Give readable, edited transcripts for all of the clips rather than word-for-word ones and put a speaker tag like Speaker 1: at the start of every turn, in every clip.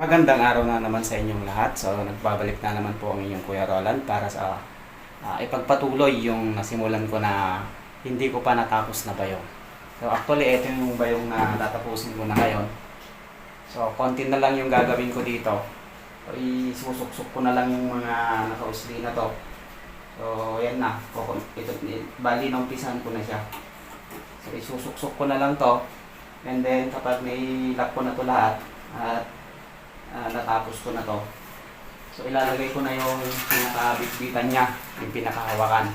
Speaker 1: Magandang araw na naman sa inyong lahat. So, nagbabalik na naman po ang inyong Kuya Roland para sa ipagpatuloy yung nasimulan ko na hindi ko pa natapos na bayong. So, actually, ito yung bayong na tatapusin ko na ngayon. So, konti na lang yung gagawin ko dito. So, isusuksok ko na lang yung mga nakausli na to. So, yan na. Ito, bali, naumpisan ko na siya. So, isusuksok ko na lang to. And then, kapag nailak ko na to lahat, at natapos ko na to. So ilalagay ko na yung pinakabitbitan niya, yung pinakahawakan.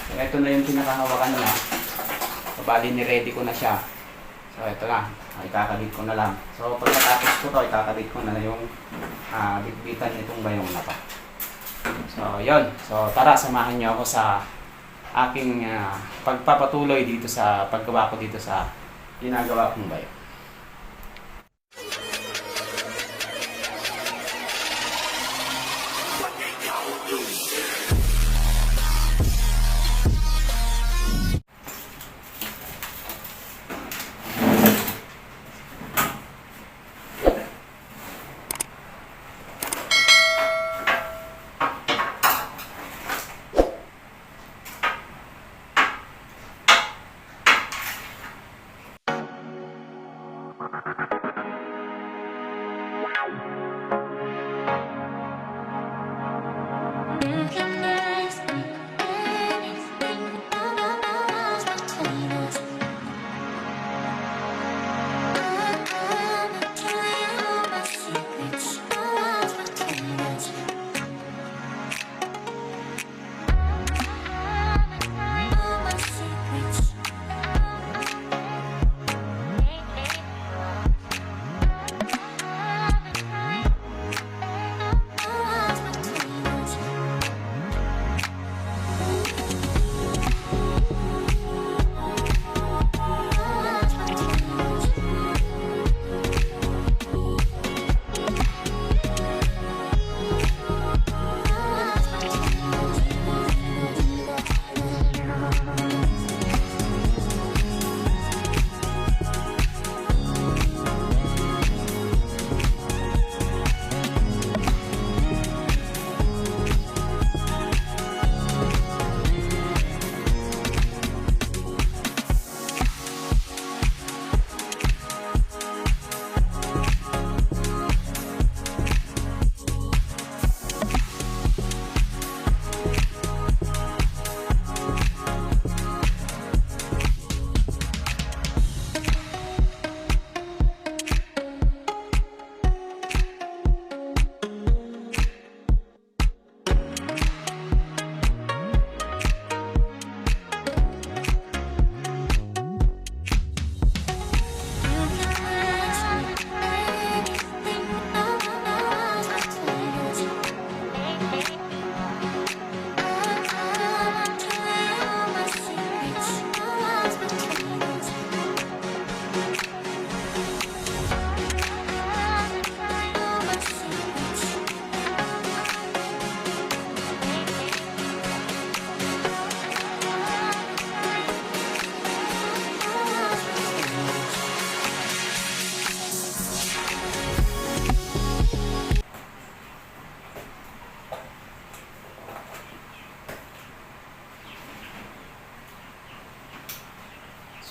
Speaker 1: So ito na yung pinakahawakan niya. So bali ni-ready ko na siya. So ito na, ikakabit ko na lang. So pagkatapos ko to, ikakabit ko na yung bitbitan nitong bayong na to. So yun. So tara, samahan niyo ako sa aking pagpapatuloy dito sa paggawa ko dito sa ginagawa kong bayong.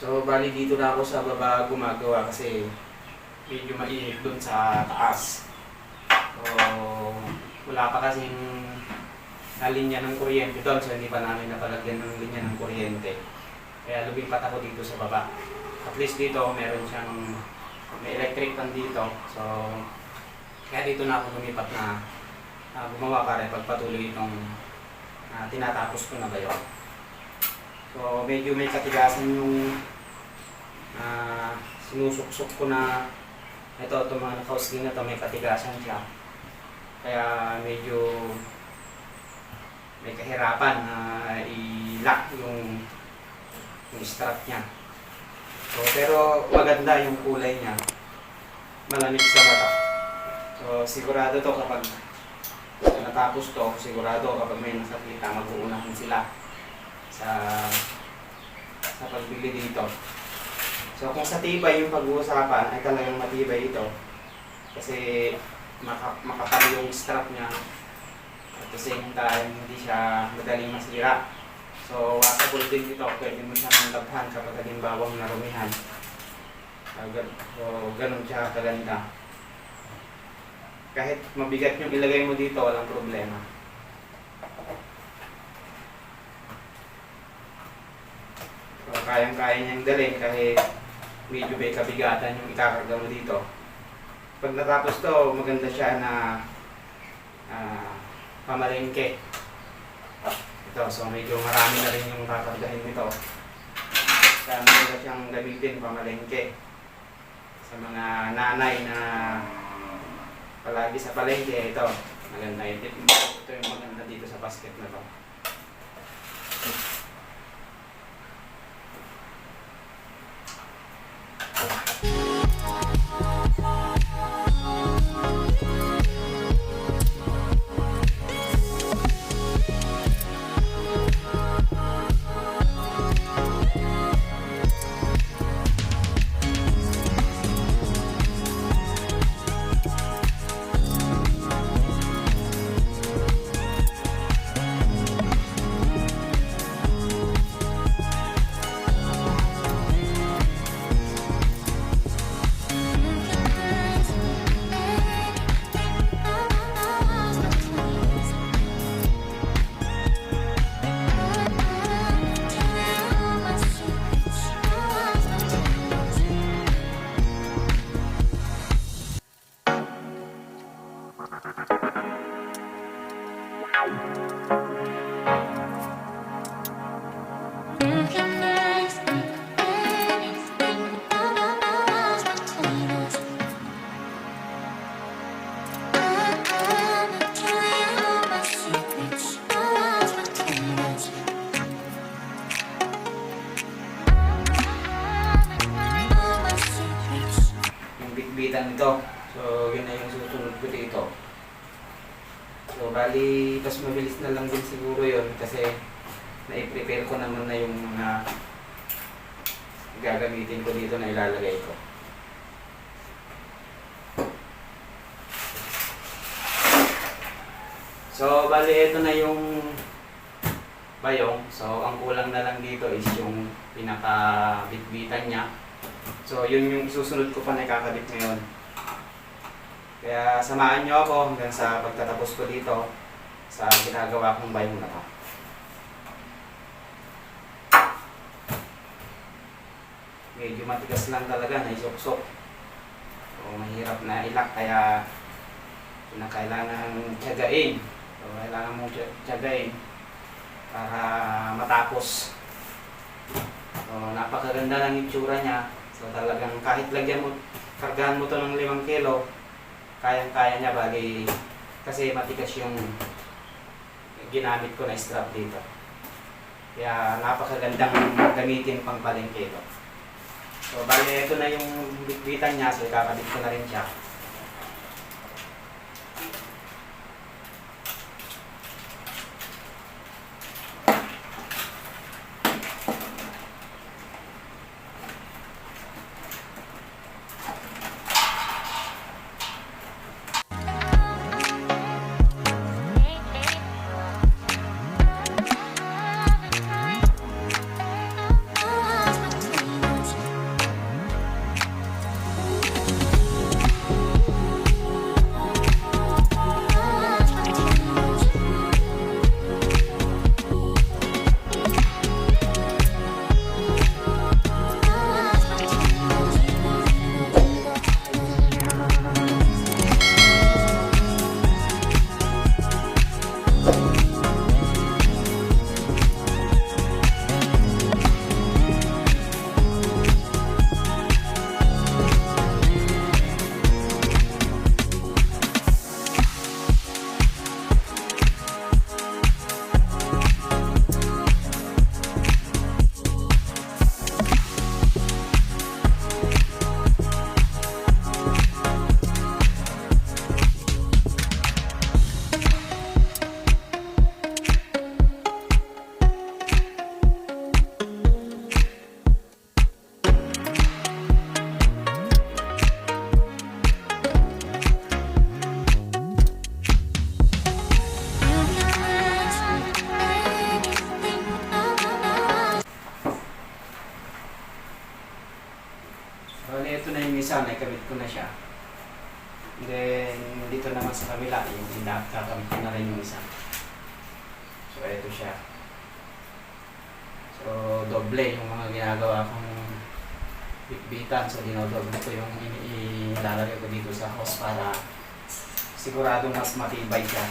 Speaker 1: So, bali dito na ako sa baba gumagawa kasi medyo mainit doon sa taas. So, wala pa kasing linya ng kuryente doon. So, hindi pa namin napalagyan ng linya ng kuryente. Kaya lumipat ako dito sa baba. At least dito, meron siyang may electric pan dito. So, kaya dito na ako lumipat na gumawa para pagpatuloy itong tinatapos ko na bayo. So, medyo may katigasan yung sinusuksok ko na itong mga nakausli na ito, may katigasan siya. Kaya medyo may kahirapan na i-lock yung strap niya. So, pero maganda yung kulay niya. Malamig sa mata. So, sigurado to kapag natapos to, sigurado kapag may nasakita, mag-uunahan sila sa pagbili dito. So kung sa tibay yung pag-uusapan ay talagang matibay ito. Kasi makapal yung strap niya. At the same time, hindi siya madaling masira. So, washable din ito. Pwede mo siyang labhan kapag halimbawang narumihan. So, ganun siya kaganda. Kahit mabigat yung ilagay mo dito, walang problema. So, kayang-kaya niyang dalhin kahit medyo may kabigatan yung ikakarga mo dito. Pag natapos to, maganda siya na pamalengke. Ito, so medyo marami na rin yung kakargahin nito. Kaya maganda siyang gamitin pamalengke. Sa mga nanay na palagi sa palengke, ito, maganda ito yung maganda dito sa basket na to. Bitbitan nito. So, yun na yung susunod ko dito. So, bali, mas mabilis na lang din siguro yun kasi na-prepare ko naman na yung mga gagamitin ko dito na ilalagay ko. So, bali, ito na yung bayong. So, ang kulang na lang dito is yung pinaka-bitbitan niya. So, yun yung susunod ko pa na ikakabit ngayon. Kaya samahan nyo ako hanggang sa pagtatapos ko dito sa ginagawa kong bayong na to. Medyo matigas lang talaga, naisuksok. So, mahirap na ilak kaya kailangan tiyagain. So, kailangan mong tiyagain para matapos. So, napakaganda ng itsura niya. So, talagang kahit lagyan mo, kargahan mo to ng 5 kilo, kayang-kaya niya bali kasi matigas yung ginamit ko na strap dito. Kaya napakagandang gamitin pang palengke ito. So, bali ito na yung bitbitan niya, so ikakabit ko na rin siya. ko na siya. And then, dito naman sa kabila, yung kakabit ko na rin yung isa. So, ito siya. So, doble yung mga ginagawa kong bitbitan. So, dinodoble ko yung ilalagay ko dito sa hose para siguradong mas matibay siya.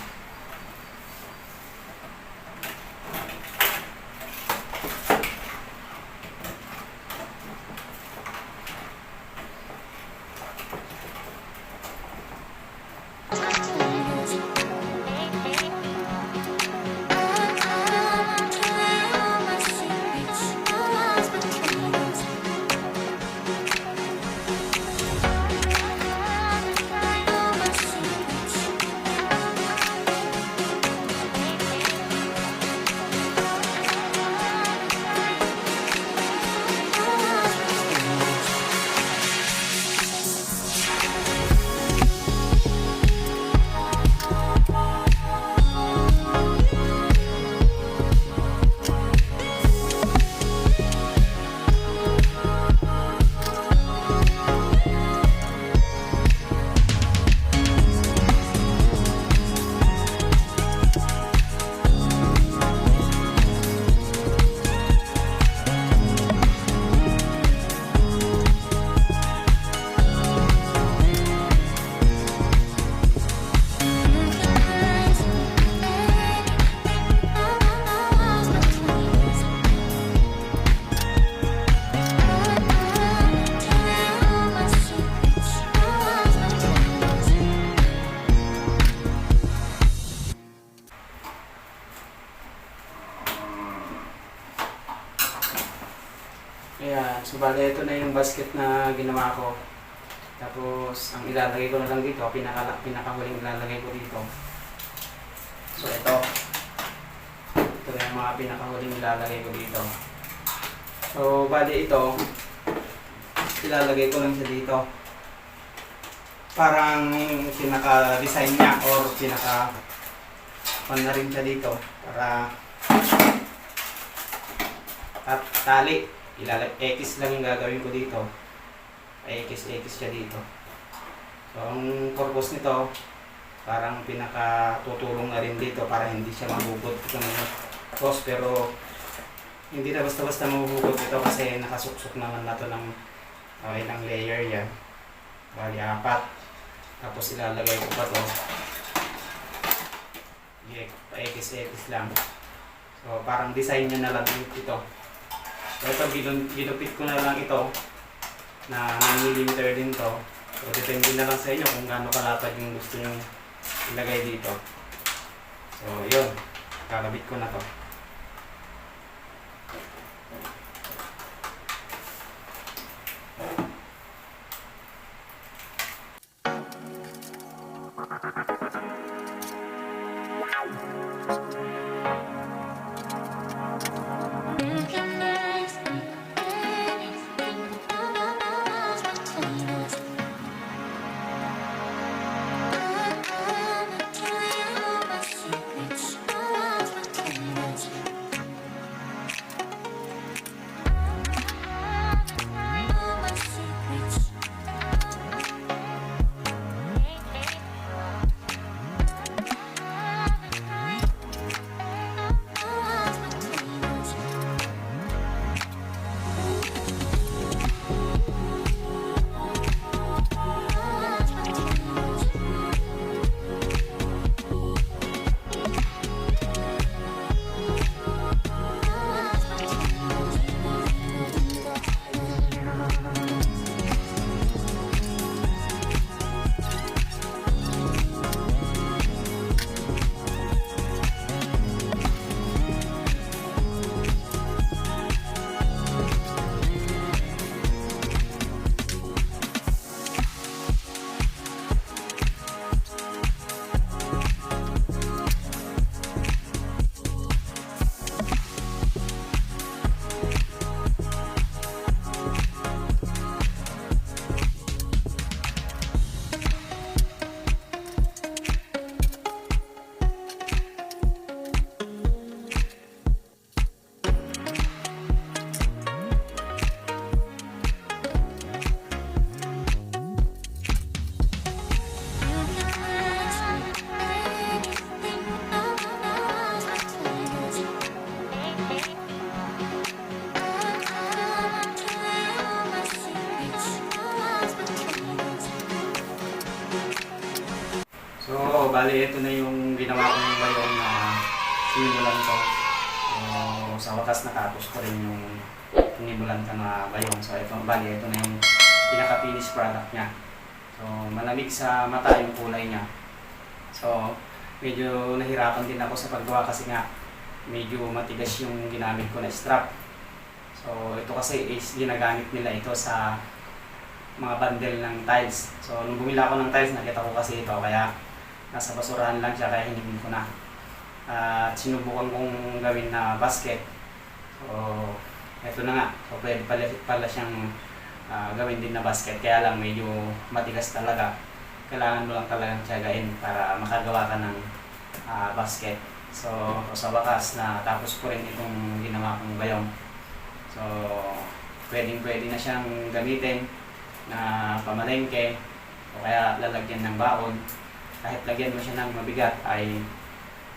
Speaker 1: Ayan, so bale ito na yung basket na ginawa ko. Tapos, ang ilalagay ko na lang dito, pinakahuling ilalagay ko dito. So ito. Ito na yung mga pinakahuling ilalagay ko dito. So, bale ito, ilalagay ko lang siya dito. Parang pinaka-design niya or na rin siya dito. Para at tali. X lang yung gagawin ko dito. X siya dito. So, ang purpose nito, parang pinakatutulong na rin dito para hindi siya mahugot ng cross. Pero, hindi na basta-basta mahugot ito kasi nakasuksok naman na ito ng ilang layer yan. Bali, 4. Tapos, ilalagay ko pa ito. X lang. So, parang design nyo na lang ito. So, ito, ginupit ko na lang ito na 9mm din to. So, depende na lang sa inyo kung gaano kalapad yung gusto nyo ilagay dito. So, yun. Kakabit ko na to. So, bali, ito na yung ginawa ko yung bayong na sinimulan ko. So, sa wakas natapos ko rin yung sinimulan ko na bayong. So, ito, bali, ito na yung pinaka-finish product niya. So, malamig sa mata yung kulay niya. So, medyo nahirapan din ako sa paggawa kasi nga medyo matigas yung ginamit ko na strap. So, ito kasi is ginagamit nila ito sa mga bundle ng tiles. So, nung bumila ako ng tiles, nakita ko kasi ito, kaya nasa basurahan lang siya, kaya hiningin ko na. At sinubukan kong gawin na basket. So, ito na nga. So, pwede pala siyang gawin din na basket, kaya lang medyo matigas talaga. Kailangan mo lang talagang tiyagain para makagawa ka ng basket. So, sa wakas na tapos ko rin itong ginawa kong bayong. So, pwede na siyang gamitin na pamalengke o kaya lalagyan ng baon. Kahit lagyan mo siya ng mabigat ay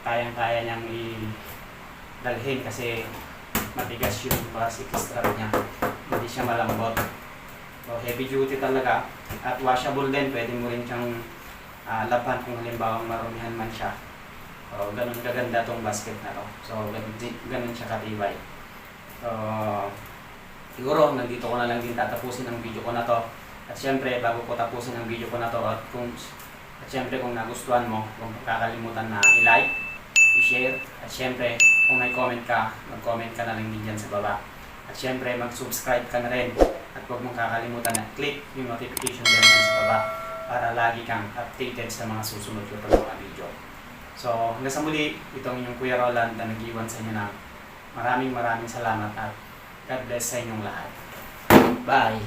Speaker 1: kayang-kaya niyang i-dalhin kasi matigas yung plastic strap niya. Hindi siya malambot. So, heavy duty talaga. At washable din. Pwede mo rin siyang laban kung halimbawa marumihan man siya. So, ganun kaganda tong basket na to. So, ganun siya katibay. So, siguro nandito ko na lang din tatapusin ang video ko na to. At syempre, bago ko tapusin ang video ko na to, at syempre kung nagustuhan mo, huwag kakalimutan na i-like, i-share, at syempre kung may comment ka, mag-comment ka na lang din dyan sa baba. At syempre mag-subscribe ka na rin, at huwag mong kakalimutan na click yung notification bell dyan sa baba para lagi kang updated sa mga susunod ko pang mga video. So hanggang sa muli, itong inyong Kuya Roland na nag-iwan sa inyo na maraming salamat at God bless sa inyong lahat. Bye!